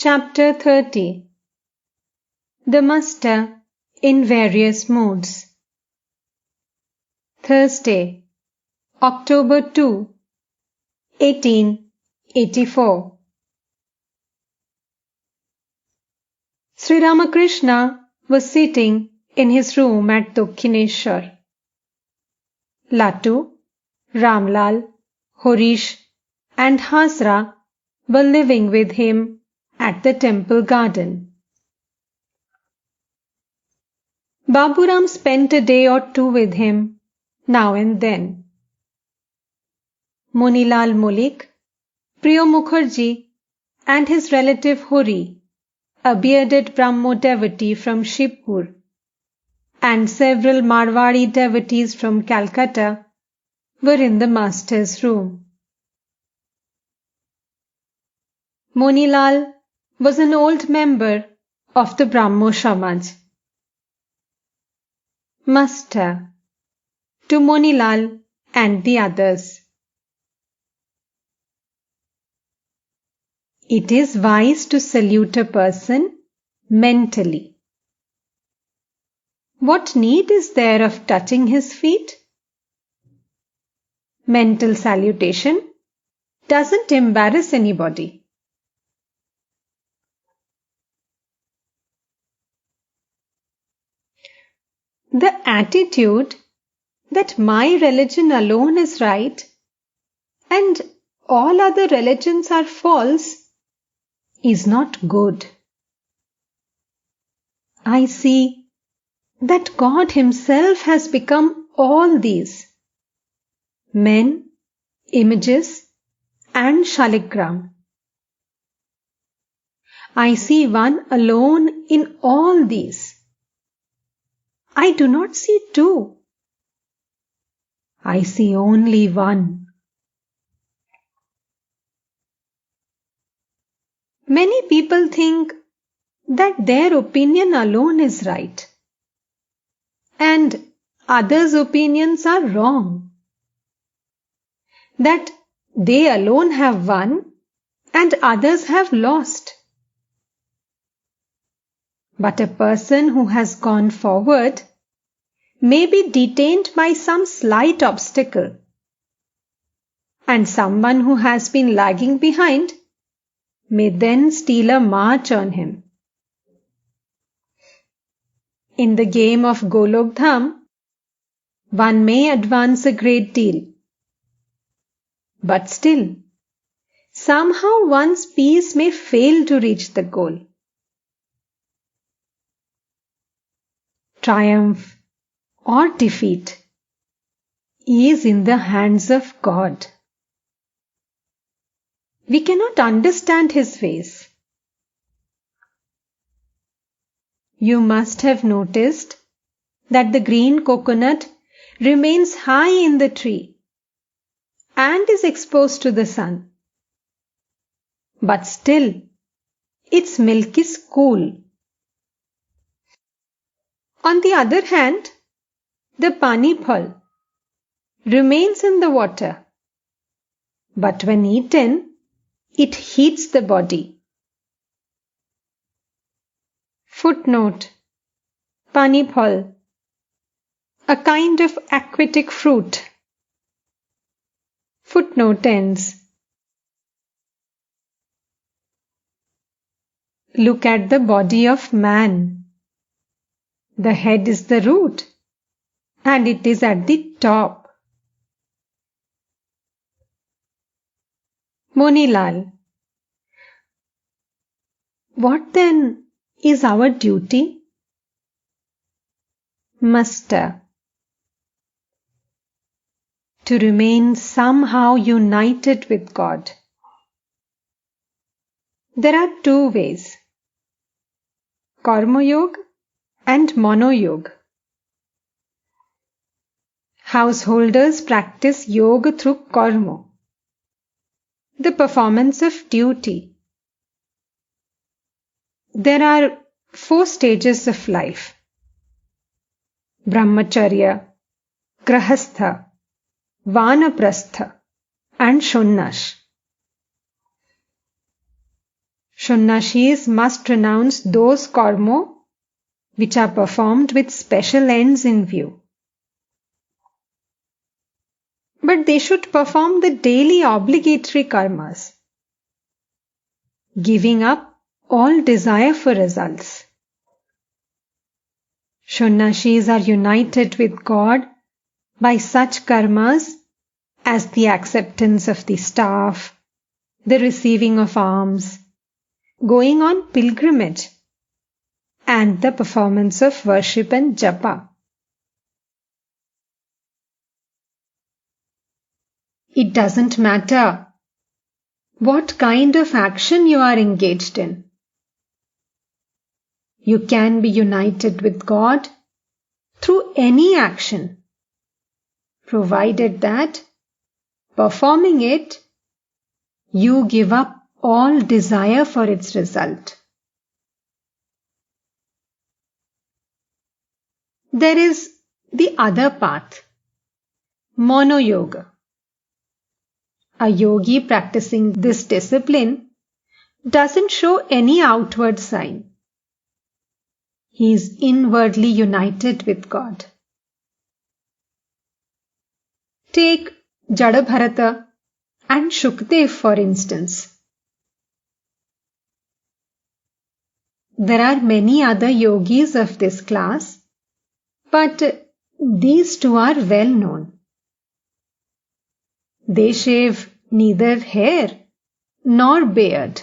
Chapter 30. The Master in Various Moods. Thursday, October 2, 1884. Sri Ramakrishna was sitting in his room at Dakshineshwar. Latu, Ramlal, Horish and Hasra were living with him at the temple garden. Baburam spent a day or two with him now and then. Monilal Mullik, Priyo Mukherjee and his relative Hori, a bearded Brahmo devotee from Shibpur, and several Marwari devotees from Calcutta were in the master's room. Monilal was an old member of the Brahmo Samaj. Master to Monilal and the others. It is wise to salute a person mentally. What need is there of touching his feet? Mental salutation doesn't embarrass anybody. The attitude that my religion alone is right and all other religions are false is not good. I see that God Himself has become all these: men, images, and Shaligram. I see one alone in all these. I do not see two. I see only one. Many people think that their opinion alone is right, and others' opinions are wrong. That they alone have won and others have lost. But a person who has gone forward may be detained by some slight obstacle, and someone who has been lagging behind may then steal a march on him. In the game of Golok Dham, one may advance a great deal, but still, somehow one's peace may fail to reach the goal. Triumph or defeat is in the hands of God. We cannot understand His ways. You must have noticed that the green coconut remains high in the tree and is exposed to the sun. But still, its milk is cool. On the other hand, the pani phal remains in the water, but when eaten, it heats the body. Footnote: Pani phal, a kind of aquatic fruit. Footnote ends. Look at the body of man. The head is the root, and it is at the top. Monilal: what then is our duty? Master: to remain somehow united with God. There are two ways: Karma Yoga and Mano Yoga. Householders practice yoga through karma, the performance of duty. There are 4 stages of life: Brahmacharya, Grahastha, Vanaprastha and Shunnash. Sannyashis must renounce those karma which are performed with special ends in view. But they should perform the daily obligatory karmas, giving up all desire for results. Sannyashis are united with God by such karmas as the acceptance of the staff, the receiving of alms, going on pilgrimage, and the performance of worship and japa. It doesn't matter what kind of action you are engaged in. You can be united with God through any action, provided that, performing it, you give up all desire for its result. There is the other path, mono-yoga. A yogi practicing this discipline doesn't show any outward sign. He is inwardly united with God. Take Jadabharata and Shukdev for instance. There are many other yogis of this class, but these two are well known. They shave neither hair nor beard.